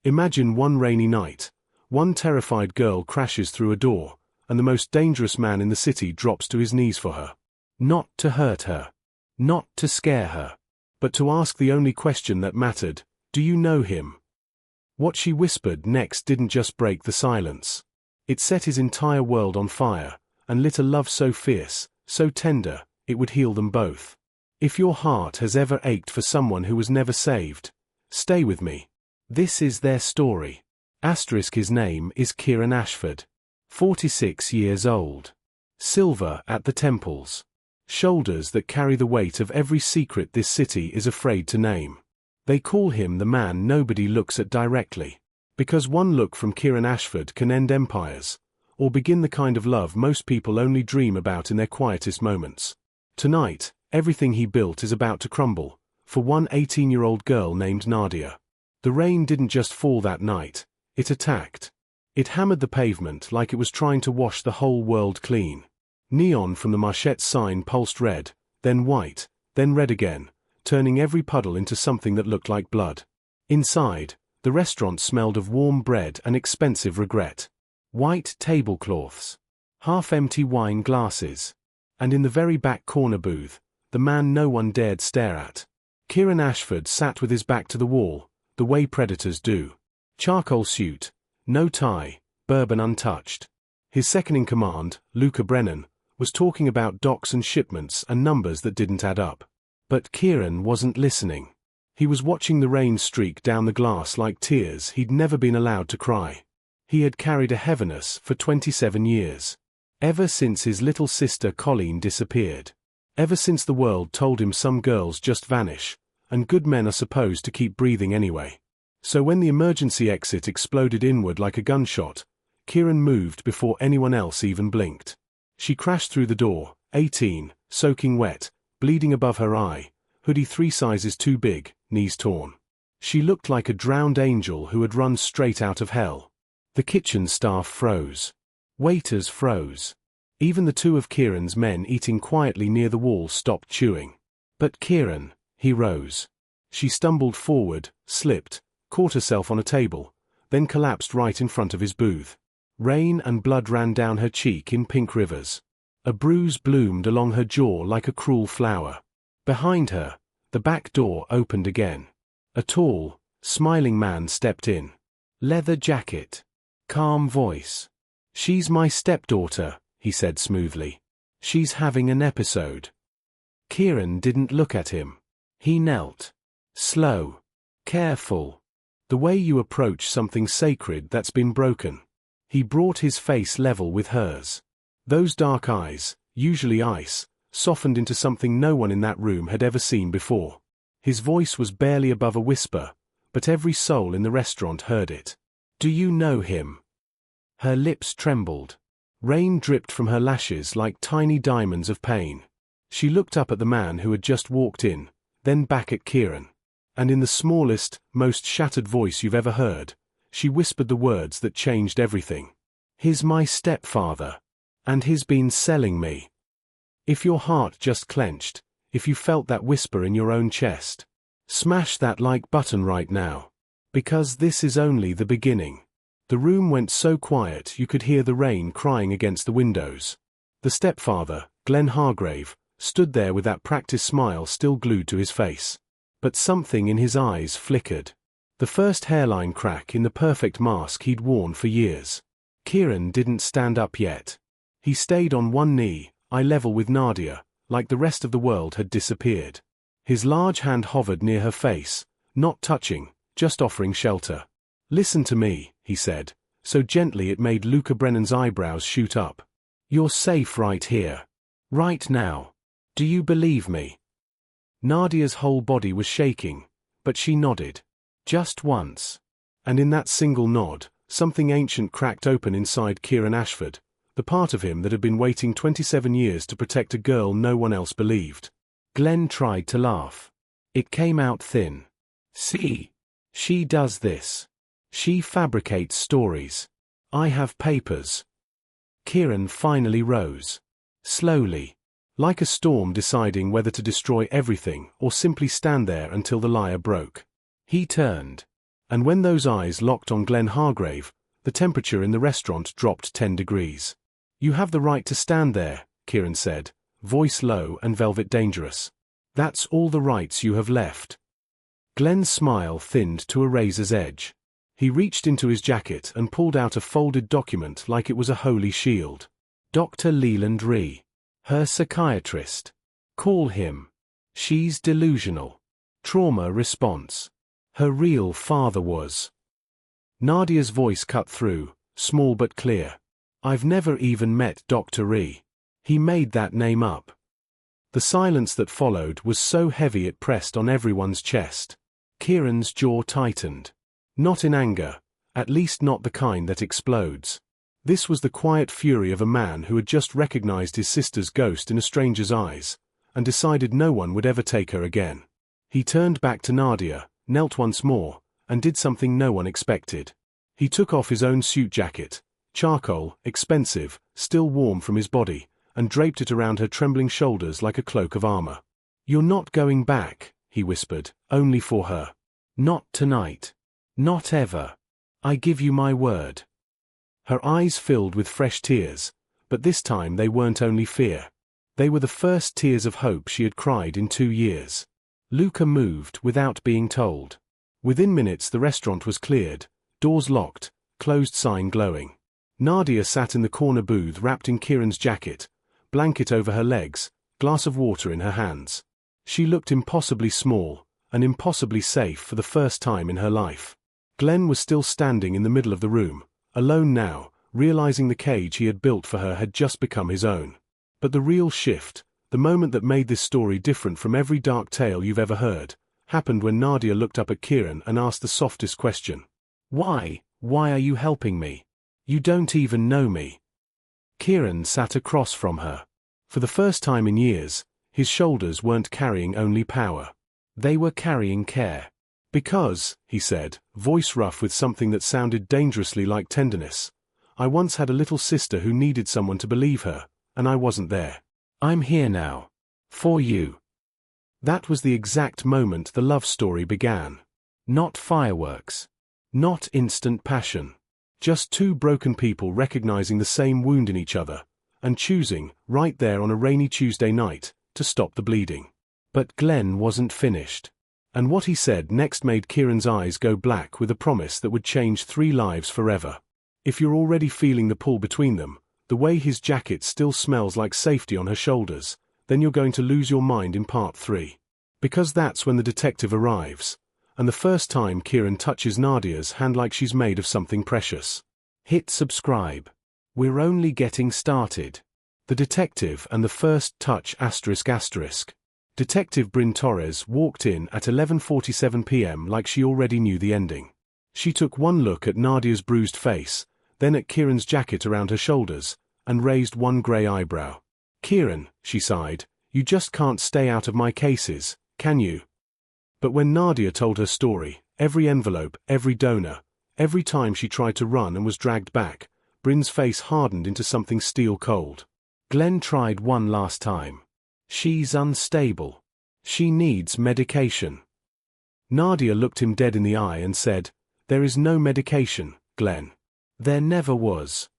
Imagine one rainy night. One terrified girl crashes through a door, and the most dangerous man in the city drops to his knees for her. Not to hurt her. Not to scare her. But to ask the only question that mattered, do you know him? What she whispered next didn't just break the silence. It set his entire world on fire, and lit a love so fierce, so tender, it would heal them both. If your heart has ever ached for someone who was never saved, stay with me. This is their story. His name is Kieran Ashford. 46 years old. Silver at the temples. Shoulders that carry the weight of every secret this city is afraid to name. They call him the man nobody looks at directly. Because one look from Kieran Ashford can end empires, or begin the kind of love most people only dream about in their quietest moments. Tonight, everything he built is about to crumble, for one 18-year-old girl named Nadia. The rain didn't just fall that night, it attacked. It hammered the pavement like it was trying to wash the whole world clean. Neon from the Marchette's sign pulsed red, then white, then red again, turning every puddle into something that looked like blood. Inside, the restaurant smelled of warm bread and expensive regret. White tablecloths. Half-empty wine glasses. And in the very back corner booth, the man no one dared stare at. Kieran Ashford sat with his back to the wall, the way predators do. Charcoal suit, no tie, bourbon untouched. His second-in-command, Luca Brennan, was talking about docks and shipments and numbers that didn't add up. But Kieran wasn't listening. He was watching the rain streak down the glass like tears he'd never been allowed to cry. He had carried a heaviness for 27 years. Ever since his little sister Colleen disappeared. Ever since the world told him some girls just vanish, and good men are supposed to keep breathing anyway. So when the emergency exit exploded inward like a gunshot, Kieran moved before anyone else even blinked. She crashed through the door, 18, soaking wet, bleeding above her eye, hoodie 3 sizes too big, knees torn. She looked like a drowned angel who had run straight out of hell. The kitchen staff froze. Waiters froze. Even the 2 of Kieran's men eating quietly near the wall stopped chewing. But Kieran, he rose. She stumbled forward, slipped, caught herself on a table, then collapsed right in front of his booth. Rain and blood ran down her cheek in pink rivers. A bruise bloomed along her jaw like a cruel flower. Behind her, the back door opened again. A tall, smiling man stepped in. Leather jacket. Calm voice. "She's my stepdaughter," he said smoothly. "She's having an episode." Kieran didn't look at him. He knelt. Slow. Careful. The way you approach something sacred that's been broken. He brought his face level with hers. Those dark eyes, usually ice, softened into something no one in that room had ever seen before. His voice was barely above a whisper, but every soul in the restaurant heard it. "Do you know him?" Her lips trembled. Rain dripped from her lashes like tiny diamonds of pain. She looked up at the man who had just walked in, then back at Kieran. And in the smallest, most shattered voice you've ever heard, she whispered the words that changed everything. "He's my stepfather. And he's been selling me." If your heart just clenched, if you felt that whisper in your own chest, smash that like button right now. Because this is only the beginning. The room went so quiet you could hear the rain crying against the windows. The stepfather, Glenn Hargrave, stood there with that practiced smile still glued to his face. But something in his eyes flickered. The first hairline crack in the perfect mask he'd worn for years. Kieran didn't stand up yet. He stayed on one knee, eye level with Nadia, like the rest of the world had disappeared. His large hand hovered near her face, not touching, just offering shelter. "Listen to me," he said, so gently it made Luca Brennan's eyebrows shoot up. "You're safe right here. Right now. Do you believe me?" Nadia's whole body was shaking, but she nodded. Just once. And in that single nod, something ancient cracked open inside Kieran Ashford, the part of him that had been waiting 27 years to protect a girl no one else believed. Glenn tried to laugh. It came out thin. "See? She does this. She fabricates stories. I have papers." Kieran finally rose. Slowly. Like a storm deciding whether to destroy everything or simply stand there until the liar broke. He turned. And when those eyes locked on Glenn Hargrave, the temperature in the restaurant dropped 10 degrees. "You have the right to stand there," Kieran said, voice low and velvet dangerous. "That's all the rights you have left." Glenn's smile thinned to a razor's edge. He reached into his jacket and pulled out a folded document like it was a holy shield. "Dr. Leland Rhee. Her psychiatrist. Call him. She's delusional. Trauma response. Her real father was." Nadia's voice cut through, small but clear. "I've never even met Dr. Rhee. He made that name up." The silence that followed was so heavy it pressed on everyone's chest. Kieran's jaw tightened. Not in anger, at least not the kind that explodes. This was the quiet fury of a man who had just recognized his sister's ghost in a stranger's eyes, and decided no one would ever take her again. He turned back to Nadia, knelt once more, and did something no one expected. He took off his own suit jacket, charcoal, expensive, still warm from his body, and draped it around her trembling shoulders like a cloak of armor. "You're not going back," he whispered, "only for her. Not tonight. Not ever. I give you my word." Her eyes filled with fresh tears, but this time they weren't only fear. They were the first tears of hope she had cried in 2 years. Luca moved without being told. Within minutes the restaurant was cleared, doors locked, closed sign glowing. Nadia sat in the corner booth wrapped in Kieran's jacket, blanket over her legs, glass of water in her hands. She looked impossibly small, and impossibly safe for the first time in her life. Glenn was still standing in the middle of the room, alone now, realizing the cage he had built for her had just become his own. But the real shift, the moment that made this story different from every dark tale you've ever heard, happened when Nadia looked up at Kieran and asked the softest question. "Why are you helping me? You don't even know me." Kieran sat across from her. For the first time in years, his shoulders weren't carrying only power. They were carrying care. "Because," he said, voice rough with something that sounded dangerously like tenderness, "I once had a little sister who needed someone to believe her, and I wasn't there. I'm here now. For you." That was the exact moment the love story began. Not fireworks. Not instant passion. Just two broken people recognizing the same wound in each other, and choosing, right there on a rainy Tuesday night, to stop the bleeding. But Glenn wasn't finished. And what he said next made Kieran's eyes go black with a promise that would change 3 lives forever. If you're already feeling the pull between them, the way his jacket still smells like safety on her shoulders, then you're going to lose your mind in part 3. Because that's when the detective arrives, and the first time Kieran touches Nadia's hand like she's made of something precious. Hit subscribe. We're only getting started. The Detective and the First Touch ***. Detective Bryn Torres walked in at 11:47 p.m. like she already knew the ending. She took one look at Nadia's bruised face, then at Kieran's jacket around her shoulders, and raised one grey eyebrow. "Kieran," she sighed, "you just can't stay out of my cases, can you?" But when Nadia told her story, every envelope, every donor, every time she tried to run and was dragged back, Bryn's face hardened into something steel-cold. "Glenn tried one last time. She's unstable. She needs medication." Nadia looked him dead in the eye and said, "There is no medication, Glenn. There never was."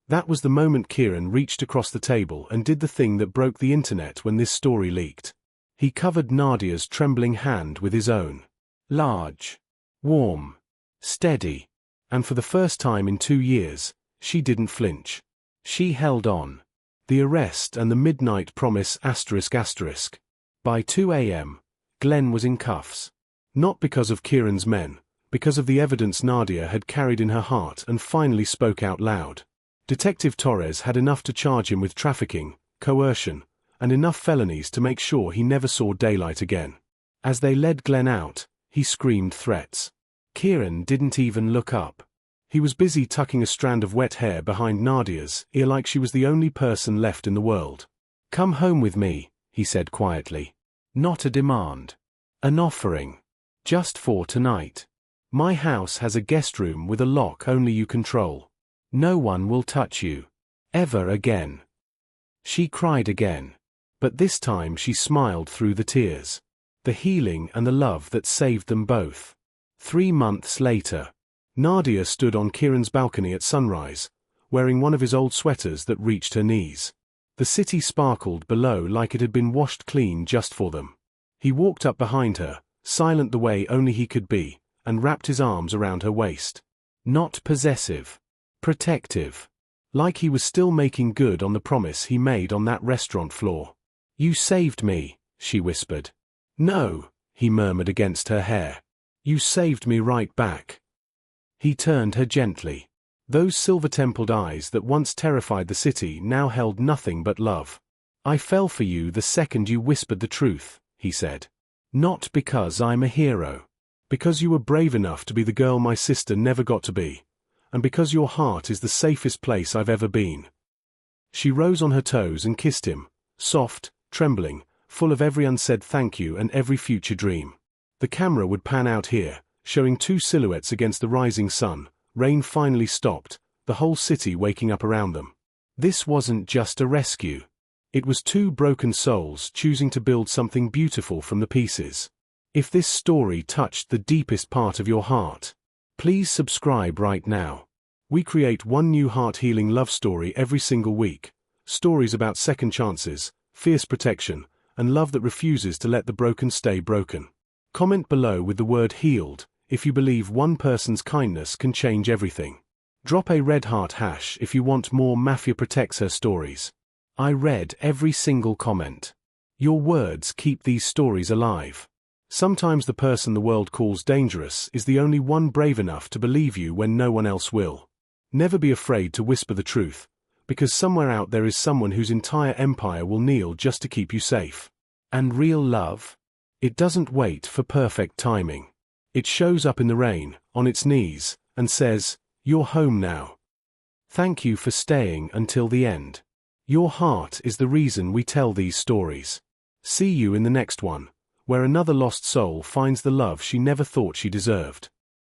That was the moment Kieran reached across the table and did the thing that broke the internet when this story leaked. He covered Nadia's trembling hand with his own. Large. Warm. Steady. And for the first time in 2 years, she didn't flinch. She held on. The arrest and the midnight promise ***. By 2 a.m., Glenn was in cuffs. Not because of Kieran's men, because of the evidence Nadia had carried in her heart and finally spoke out loud. Detective Torres had enough to charge him with trafficking, coercion, and enough felonies to make sure he never saw daylight again. As they led Glenn out, he screamed threats. Kieran didn't even look up. He was busy tucking a strand of wet hair behind Nadia's ear like she was the only person left in the world. "Come home with me," he said quietly. "Not a demand. An offering. Just for tonight. My house has a guest room with a lock only you control. No one will touch you. Ever again." She cried again. But this time she smiled through the tears. The healing and the love that saved them both. 3 months later. Nadia stood on Kieran's balcony at sunrise, wearing one of his old sweaters that reached her knees. The city sparkled below like it had been washed clean just for them. He walked up behind her, silent the way only he could be, and wrapped his arms around her waist. Not possessive. Protective. Like he was still making good on the promise he made on that restaurant floor. "You saved me," she whispered. "No," he murmured against her hair. "You saved me right back." He turned her gently. Those silver-templed eyes that once terrified the city now held nothing but love. "I fell for you the second you whispered the truth," he said. "Not because I'm a hero. Because you were brave enough to be the girl my sister never got to be. And because your heart is the safest place I've ever been." She rose on her toes and kissed him, soft, trembling, full of every unsaid thank you and every future dream. The camera would pan out here, showing two silhouettes against the rising sun. Rain finally stopped, the whole city waking up around them. This wasn't just a rescue. It was two broken souls choosing to build something beautiful from the pieces. If this story touched the deepest part of your heart, please subscribe right now. We create one new heart-healing love story every single week. Stories about second chances, fierce protection, and love that refuses to let the broken stay broken. Comment below with the word healed if you believe one person's kindness can change everything. Drop a red heart hash if you want more Mafia Protects Her stories. I read every single comment. Your words keep these stories alive. Sometimes the person the world calls dangerous is the only one brave enough to believe you when no one else will. Never be afraid to whisper the truth, because somewhere out there is someone whose entire empire will kneel just to keep you safe. And real love? It doesn't wait for perfect timing. It shows up in the rain, on its knees, and says, "You're home now. Thank you for staying until the end." Your heart is the reason we tell these stories. See you in the next one, where another lost soul finds the love she never thought she deserved.